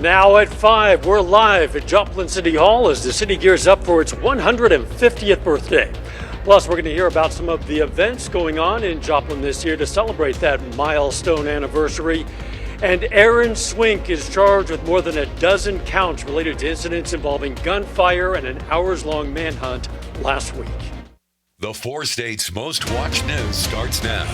Now at 5, we're live at Joplin City Hall as the city gears up for its 150th birthday. Plus, we're going to hear about some of the events going on in Joplin this year to celebrate that milestone anniversary. And Aaron Swink is charged with more than a dozen counts related to incidents involving gunfire and an hours-long manhunt last week. The 4 states' most watched news starts now.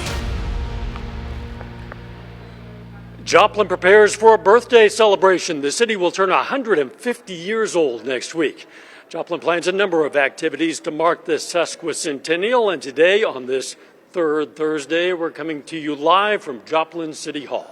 Joplin prepares for a birthday celebration. The city will turn 150 years old next week. Joplin plans a number of activities to mark the sesquicentennial, and today, on this third Thursday, we're coming to you live from Joplin City Hall.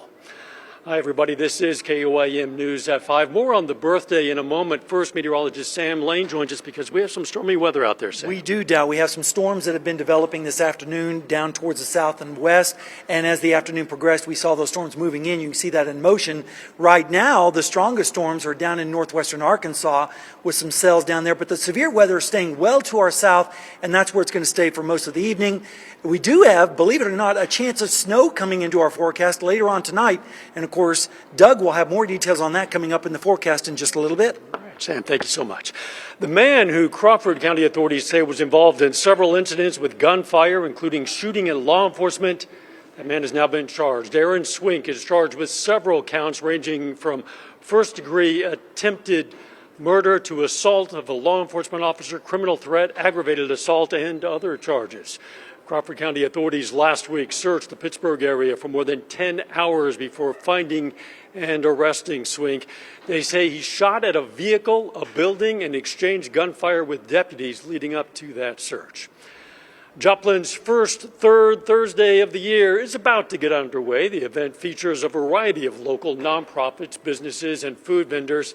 Hi, everybody. This is KOAM News at 5. More on the birthday in a moment. First, meteorologist Sam Lane joins us because we have some stormy weather out there, Sam. We do, Dow. We have some storms that have been developing this afternoon down towards the south and west. And as the afternoon progressed, we saw those storms moving in. You can see that in motion. Right now, the strongest storms are down in northwestern Arkansas with some cells down there. But the severe weather is staying well to our south, and that's where it's going to stay for most of the evening. We do have, believe it or not, a chance of snow coming into our forecast later on tonight. And, of course, Doug will have more details on that coming up in the forecast in just a little bit. All right, Sam, thank you so much. The man who Crawford County authorities say was involved in several incidents with gunfire, including shooting at law enforcement, that man has now been charged. Aaron Swink is charged with several counts ranging from first-degree attempted murder to assault of a law enforcement officer, criminal threat, aggravated assault, and other charges. Crawford County authorities last week searched the Pittsburgh area for more than 10 hours before finding and arresting Swink. They say he shot at a vehicle, a building, and exchanged gunfire with deputies leading up to that search. Joplin's first third Thursday of the year is about to get underway. The event features a variety of local nonprofits, businesses, and food vendors.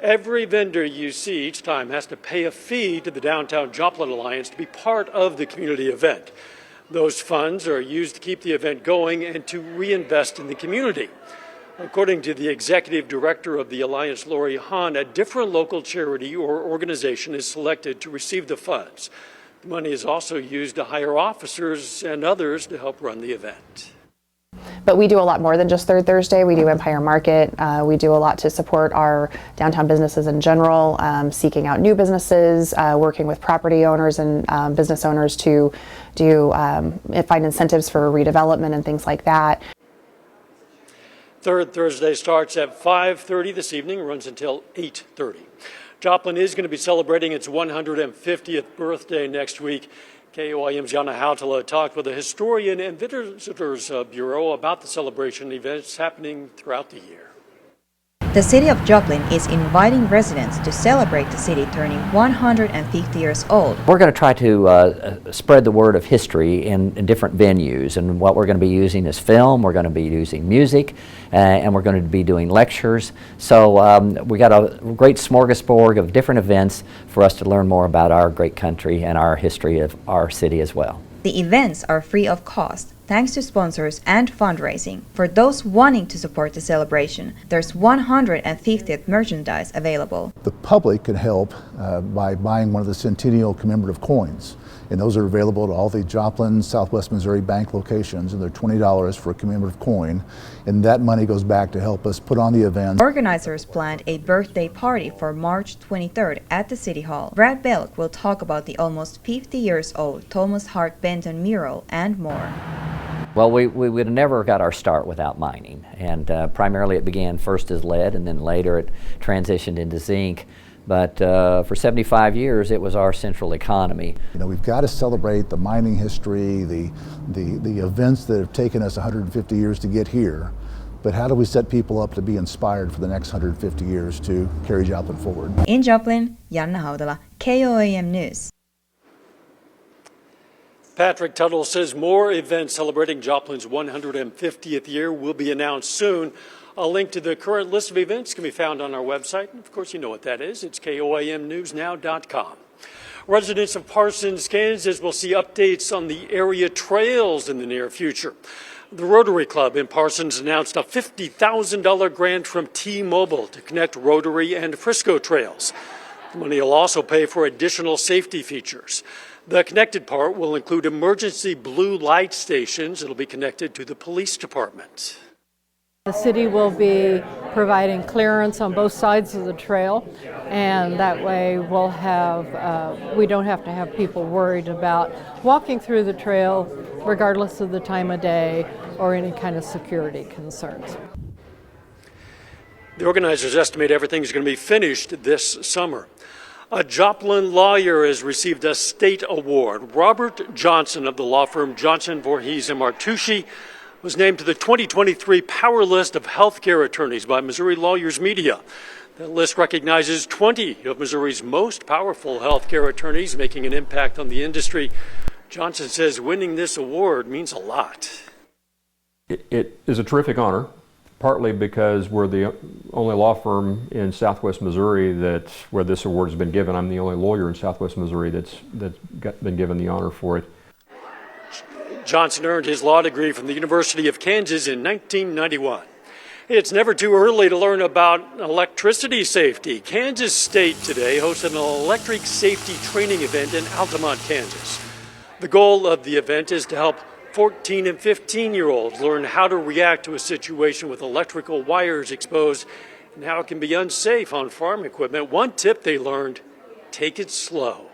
Every vendor you see each time has to pay a fee to the Downtown Joplin Alliance to be part of the community event. Those funds are used to keep the event going and to reinvest in the community. According to the executive director of the Alliance, Lori Hahn, a different local charity or organization is selected to receive the funds. The money is also used to hire officers and others to help run the event. But we do a lot more than just Third Thursday. We do Empire Market. We do a lot to support our downtown businesses in general, seeking out new businesses, working with property owners and business owners to find incentives for redevelopment and things like that. Third Thursday starts at 5:30 this evening, runs until 8:30. Joplin is going to be celebrating its 150th birthday next week. KOAM's Yana Hautala talked with a historian and visitors bureau about the celebration events happening throughout the year. The city of Joplin is inviting residents to celebrate the city turning 150 years old. We're going to try to spread the word of history in different venues, and what we're going to be using is film, we're going to be using music, and we're going to be doing lectures. So we got a great smorgasbord of different events for us to learn more about our great country and our history of our city as well. The events are free of cost, thanks to sponsors and fundraising. For those wanting to support the celebration, there's 150th merchandise available. The public can help by buying one of the Centennial commemorative coins. And those are available at all the Joplin, Southwest Missouri Bank locations, and they're $20 for a commemorative coin. And that money goes back to help us put on the event. Organizers planned a birthday party for March 23rd at the City Hall. Brad Belk will talk about the almost 50 years old Thomas Hart Benton mural and more. Well, we would have never got our start without mining, and primarily it began first as lead, and then later it transitioned into zinc. But for 75 years, it was our central economy. You know, we've got to celebrate the mining history, the events that have taken us 150 years to get here. But how do we set people up to be inspired for the next 150 years to carry Joplin forward? In Joplin, Yana Hautala, KOAM News. Patrick Tuttle says more events celebrating Joplin's 150th year will be announced soon. A link to the current list of events can be found on our website. And of course, you know what that is. It's KOAMnewsnow.com. Residents of Parsons, Kansas will see updates on the area trails in the near future. The Rotary Club in Parsons announced a $50,000 grant from T-Mobile to connect Rotary and Frisco trails. The money will also pay for additional safety features. The connected part will include emergency blue light stations. It'll be connected to the police department. The city will be providing clearance on both sides of the trail, and that way we'll have, we don't have to have people worried about walking through the trail regardless of the time of day or any kind of security concerns. The organizers estimate everything's going to be finished this summer. A Joplin lawyer has received a state award. Robert Johnson of the law firm Johnson, Voorhees, and Martucci was named to the 2023 Power List of Healthcare Attorneys by Missouri Lawyers Media. The list recognizes 20 of Missouri's most powerful healthcare attorneys making an impact on the industry. Johnson says winning this award means a lot. It is a terrific honor, partly because we're the only law firm in Southwest Missouri where this award has been given. I'm the only lawyer in Southwest Missouri that's been given the honor for it. Johnson earned his law degree from the University of Kansas in 1991. It's never too early to learn about electricity safety. Kansas State today hosted an electric safety training event in Altamont, Kansas. The goal of the event is to help 14 and 15-year-olds learn how to react to a situation with electrical wires exposed and how it can be unsafe on farm equipment. One tip they learned, take it slow.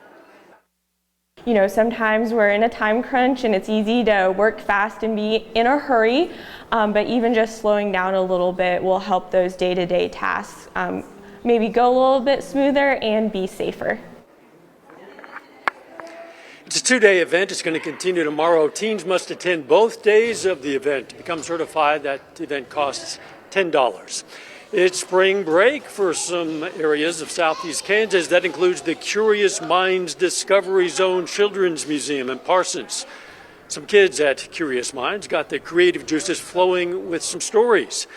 You know, sometimes we're in a time crunch and it's easy to work fast and be in a hurry, but even just slowing down a little bit will help those day-to-day tasks maybe go a little bit smoother and be safer. It's a two-day event. It's going to continue tomorrow. Teens must attend both days of the event. To become certified, that event costs $10. It's spring break for some areas of southeast Kansas. That includes the Curious Minds Discovery Zone Children's Museum in Parsons. Some kids at Curious Minds got the creative juices flowing with some stories.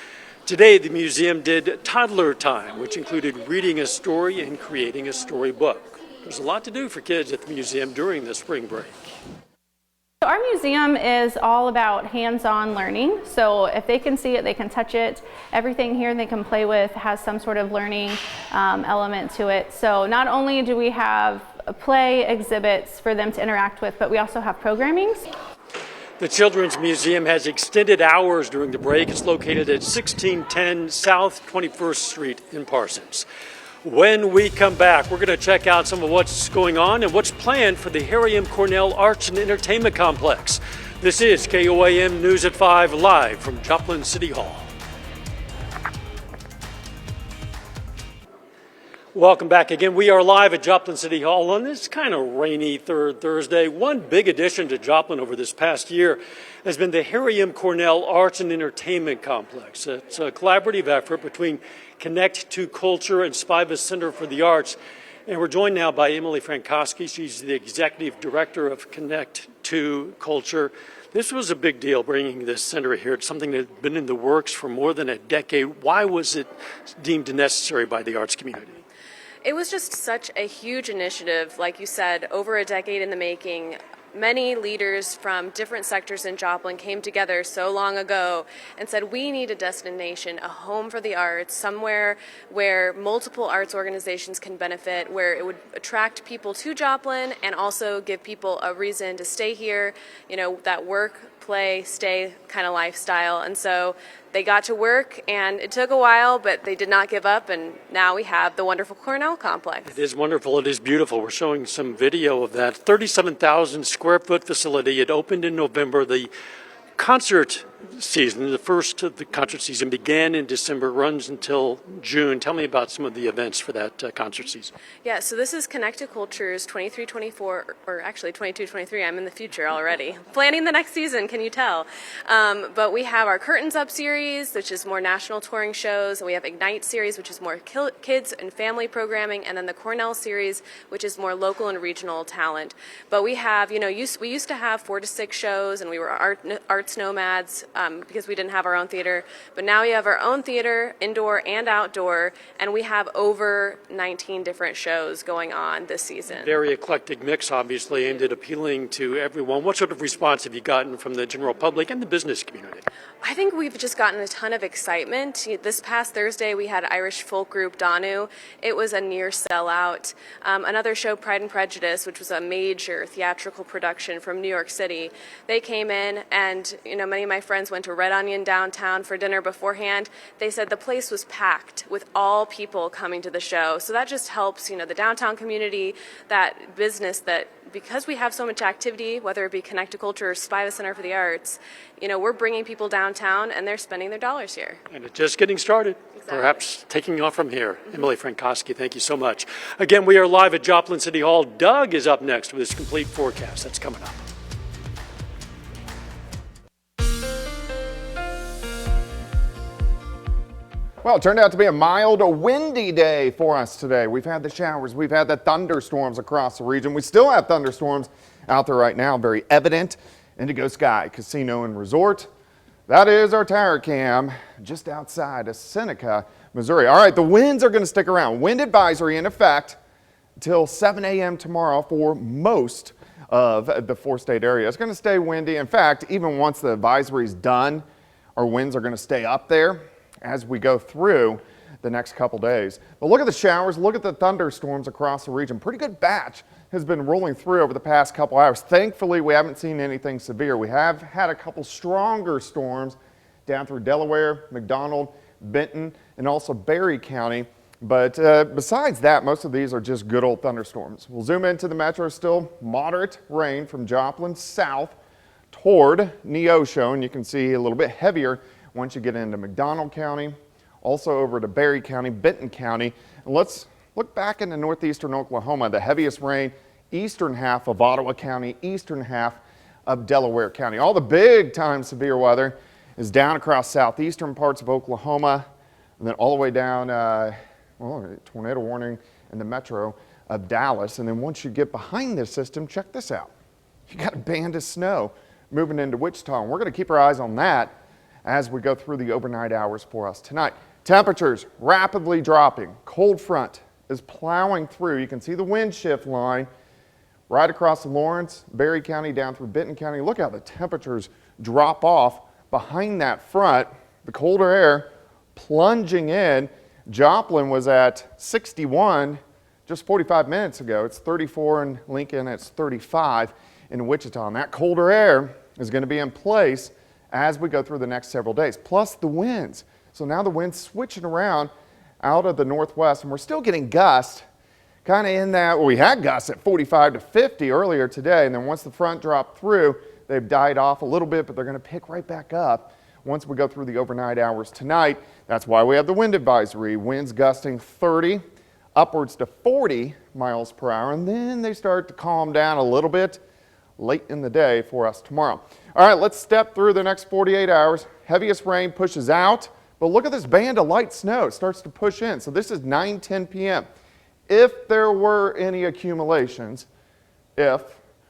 Today, the museum did toddler time, which included reading a story and creating a storybook. There's a lot to do for kids at the museum during the spring break. Our museum is all about hands-on learning. So if they can see it, they can touch it. Everything here they can play with has some sort of learning element to it. So not only do we have play exhibits for them to interact with, but we also have programming. The Children's Museum has extended hours during the break. It's located at 1610 South 21st Street in Parsons. When we come back, we're going to check out some of what's going on and what's planned for the Harry M. Cornell Arts and Entertainment Complex. This is KOAM News at 5, live from Joplin City Hall. Welcome back again. We are live at Joplin City Hall on this kind of rainy third Thursday. One big addition to Joplin over this past year has been the Harry M. Cornell Arts and Entertainment Complex. It's a collaborative effort between Connect to Culture and Spivus Center for the Arts. And we're joined now by Emily Frankowski. She's the executive director of Connect to Culture. This was a big deal bringing this center here. It's something that had been in the works for more than a decade. Why was it deemed necessary by the arts community? It was just such a huge initiative, like you said, over a decade in the making. Many leaders from different sectors in Joplin came together so long ago and said, we need a destination, a home for the arts, somewhere where multiple arts organizations can benefit, where it would attract people to Joplin and also give people a reason to stay here, you know, that work, play, stay kind of lifestyle. And so they got to work, and it took a while, but they did not give up, and now we have the wonderful Cornell complex. It is wonderful. It is beautiful. We're showing some video of that 37,000 square foot facility. It opened in November. The concert season, the first of the concert season, began in December, runs until June. Tell me about some of the events for that concert season. Yeah, so this is Connect to Culture's 23-24, or actually 22-23. I'm in the future already. Planning the next season, can you tell? But we have our Curtains Up series, which is more national touring shows, and we have Ignite series, which is more kids and family programming, and then the Cornell series, which is more local and regional talent. But we have, you know, we used to have 4 to 6 shows, and we were arts nomads, because we didn't have our own theater, but now we have our own theater, indoor and outdoor, and we have over 19 different shows going on this season. Very eclectic mix, obviously, aimed at appealing to everyone. What sort of response have you gotten from the general public and the business community? I think we've just gotten a ton of excitement. This past Thursday, we had Irish folk group Danu. It was a near sellout. Another show, Pride and Prejudice, which was a major theatrical production from New York City. They came in, and many of my friends went to Red Onion downtown for dinner beforehand. They said the place was packed with all people coming to the show. So that just helps, the downtown community, that business that. Because we have so much activity, whether it be Connect to Culture or Spiva Center for the Arts, we're bringing people downtown and they're spending their dollars here. And it's just getting started, perhaps taking off from here. Emily Frankowski, thank you so much. Again, we are live at Joplin City Hall. Doug is up next with his complete forecast. That's coming up. Well, it turned out to be a mild, windy day for us today. We've had the showers, we've had the thunderstorms across the region. We still have thunderstorms out there right now, very evident. Indigo Sky Casino and Resort. That is our tower cam just outside of Seneca, Missouri. All right, the winds are going to stick around. Wind advisory in effect until 7 a.m. tomorrow for most of the 4-state area. It's going to stay windy. In fact, even once the advisory is done, our winds are going to stay up there as we go through the next couple days. But look at the showers, look at the thunderstorms across the region. Pretty good batch has been rolling through over the past couple hours. Thankfully, we haven't seen anything severe. We have had a couple stronger storms down through Delaware, McDonald, Benton, and also Berry County. But besides that, most of these are just good old thunderstorms. We'll zoom into the metro. Still moderate rain from Joplin south toward Neosho, and you can see a little bit heavier once you get into McDonald County, also over to Berry County, Benton County. And let's look back into northeastern Oklahoma. The heaviest rain, eastern half of Ottawa County, eastern half of Delaware County. All the big time severe weather is down across southeastern parts of Oklahoma, and then all the way down, tornado warning in the metro of Dallas. And then once you get behind this system, check this out. You got a band of snow moving into Wichita, and we're going to keep our eyes on that as we go through the overnight hours for us tonight. Temperatures rapidly dropping. Cold front is plowing through. You can see the wind shift line right across Lawrence, Berry County, down through Benton County. Look how the temperatures drop off behind that front. The colder air plunging in. Joplin was at 61 just 45 minutes ago. It's 34 in Lincoln. It's 35 in Wichita. And that colder air is going to be in place as we go through the next several days, plus the winds. So now the wind's switching around out of the northwest, and we're still getting gusts kind of in that, we had gusts at 45 to 50 earlier today, and then once the front dropped through, they've died off a little bit, but they're going to pick right back up once we go through the overnight hours tonight. That's why we have the wind advisory. Winds gusting 30, upwards to 40 miles per hour, and then they start to calm down a little bit late in the day for us tomorrow. All right, let's step through the next 48 hours. Heaviest rain pushes out, but look at this band of light snow. It starts to push in. So this is 9:10 p.m. If there were any accumulations, if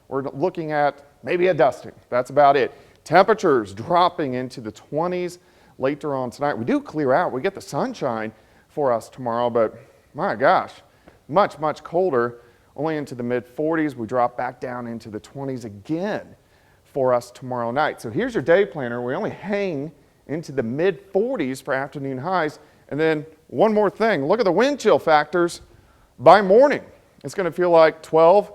we're looking at maybe a dusting, that's about it. Temperatures dropping into the 20s later on tonight. We do clear out. We get the sunshine for us tomorrow, but my gosh, much, much colder. Only into the mid-40s. We drop back down into the 20s again for us tomorrow night. So here's your day planner. We only hang into the mid-40s for afternoon highs. And then one more thing. Look at the wind chill factors by morning. It's going to feel like 12,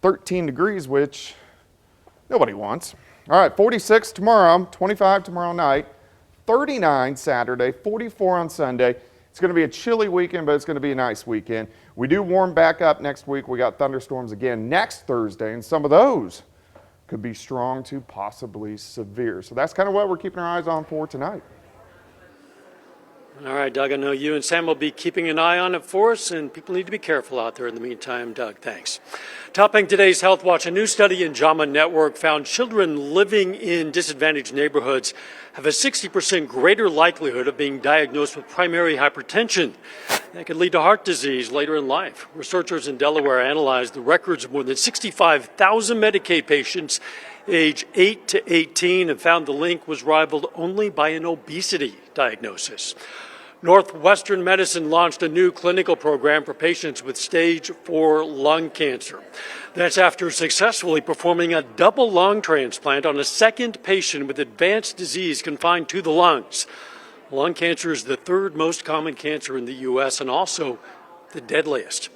13 degrees, which nobody wants. All right, 46 tomorrow, 25 tomorrow night, 39 Saturday, 44 on Sunday. It's going to be a chilly weekend, but it's going to be a nice weekend. We do warm back up next week. We got thunderstorms again next Thursday, and some of those could be strong to possibly severe. So that's kind of what we're keeping our eyes on for tonight. All right, Doug, I know you and Sam will be keeping an eye on it for us, and people need to be careful out there in the meantime. Doug, thanks. Topping today's Health Watch, a new study in JAMA Network found children living in disadvantaged neighborhoods have a 60% greater likelihood of being diagnosed with primary hypertension. That could lead to heart disease later in life. Researchers in Delaware analyzed the records of more than 65,000 Medicaid patients age 8 to 18 and found the link was rivaled only by an obesity diagnosis. Northwestern Medicine launched a new clinical program for patients with stage 4 lung cancer. That's after successfully performing a double lung transplant on a second patient with advanced disease confined to the lungs. Lung cancer is the third most common cancer in the U.S. and also the deadliest.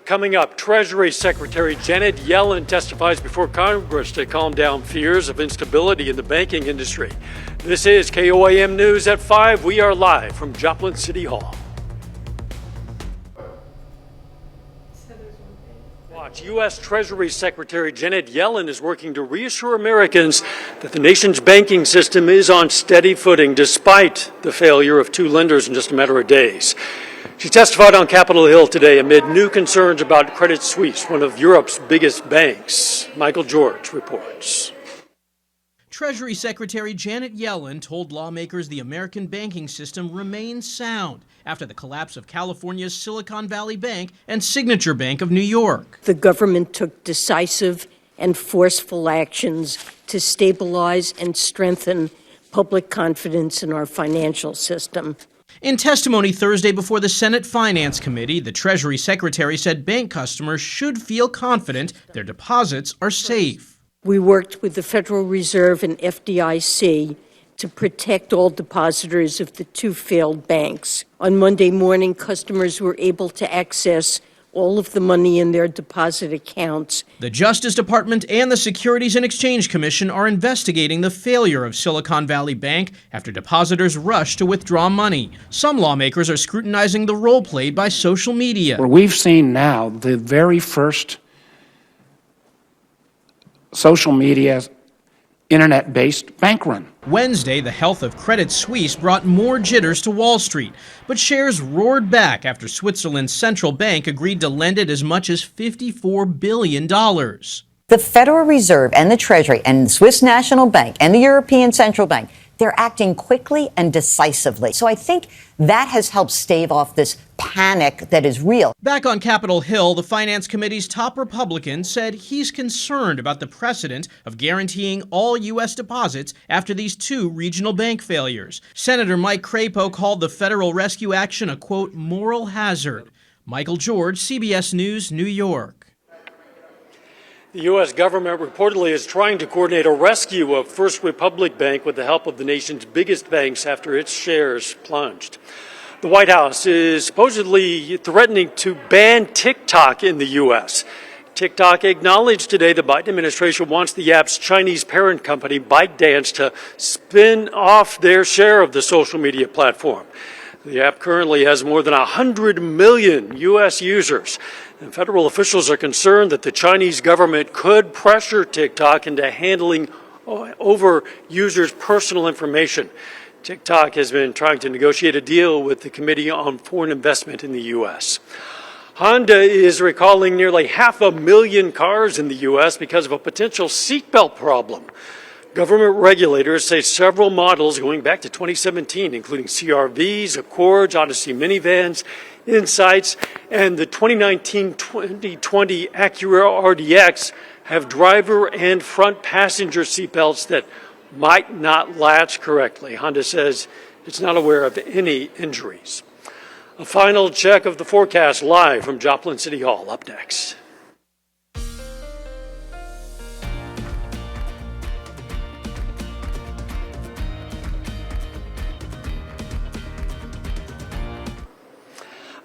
Coming up, Treasury Secretary Janet Yellen testifies before Congress to calm down fears of instability in the banking industry. This is KOAM News at 5. We are live from Joplin City Hall. Watch. U.S. Treasury Secretary Janet Yellen is working to reassure Americans that the nation's banking system is on steady footing despite the failure of two lenders in just a matter of days. She testified on Capitol Hill today amid new concerns about Credit Suisse, one of Europe's biggest banks. Michael George reports. Treasury Secretary Janet Yellen told lawmakers the American banking system remains sound after the collapse of California's Silicon Valley Bank and Signature Bank of New York. The government took decisive and forceful actions to stabilize and strengthen public confidence in our financial system. In testimony Thursday before the Senate Finance Committee, the Treasury Secretary said bank customers should feel confident their deposits are safe. We worked with the Federal Reserve and FDIC to protect all depositors of the two failed banks. On Monday morning, customers were able to access all of the money in their deposit accounts. The Justice Department and the Securities and Exchange Commission are investigating the failure of Silicon Valley Bank after depositors rushed to withdraw money. Some lawmakers are scrutinizing the role played by social media. Where we've seen now the very first social media internet-based bank run. Wednesday, the health of Credit Suisse brought more jitters to Wall Street, but shares roared back after Switzerland's central bank agreed to lend it as much as $54 billion. The Federal Reserve and the Treasury and the Swiss National Bank and the European Central Bank, they're acting quickly and decisively. So I think that has helped stave off this panic that is real. Back on Capitol Hill, the Finance Committee's top Republican said he's concerned about the precedent of guaranteeing all U.S. deposits after these two regional bank failures. Senator Mike Crapo called the federal rescue action a, quote, moral hazard. Michael George, CBS News, New York. The U.S. government reportedly is trying to coordinate a rescue of First Republic Bank with the help of the nation's biggest banks after its shares plunged. The White House is supposedly threatening to ban TikTok in the U.S. TikTok acknowledged today the Biden administration wants the app's Chinese parent company, ByteDance, to spin off their share of the social media platform. The app currently has more than 100 million U.S. users. And federal officials are concerned that the Chinese government could pressure TikTok into handling over users' personal information. TikTok has been trying to negotiate a deal with the Committee on Foreign Investment in the U.S. Honda is recalling nearly 500,000 cars in the U.S. because of a potential seatbelt problem. Government regulators say several models going back to 2017, including CR-Vs, Accords, Odyssey minivans, Insights, and the 2019-2020 Acura RDX have driver and front passenger seatbelts that might not latch correctly. Honda says it's not aware of any injuries. A final check of the forecast live from Joplin City Hall up next.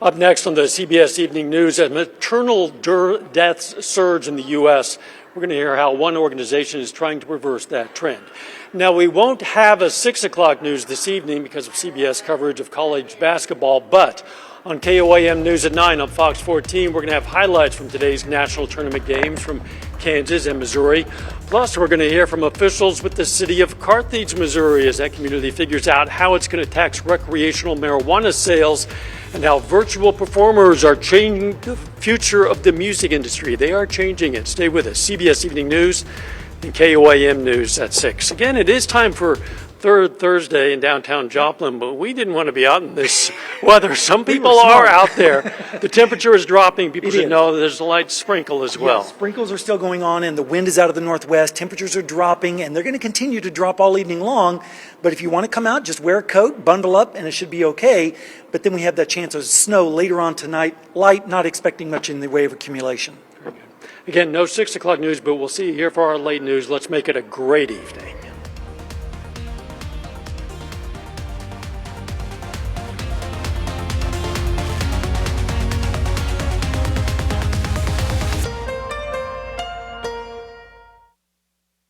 Up next on the CBS Evening News, as maternal deaths surge in the U.S., we're going to hear how one organization is trying to reverse that trend. Now, we won't have a 6 o'clock news this evening because of CBS coverage of college basketball, but on KOAM News at 9 on Fox 14, we're going to have highlights from today's national tournament games from Kansas and Missouri. Plus, we're going to hear from officials with the city of Carthage, Missouri, as that community figures out how it's going to tax recreational marijuana sales and how virtual performers are changing the future of the music industry. They are changing it. Stay with us. CBS Evening News and KOAM News at 6. Again, it is time for third Thursday in downtown Joplin, but we didn't want to be out in this weather. Some people are out there. The temperature is dropping. People should know there's a light sprinkle as well. Yeah, sprinkles are still going on, and the wind is out of the northwest. Temperatures are dropping, and they're going to continue to drop all evening long. But if you want to come out, just wear a coat, bundle up, and it should be okay. But then we have that chance of snow later on tonight. Light, not expecting much in the way of accumulation. Again, no 6 o'clock news, but we'll see you here for our late news. Let's make it a great evening.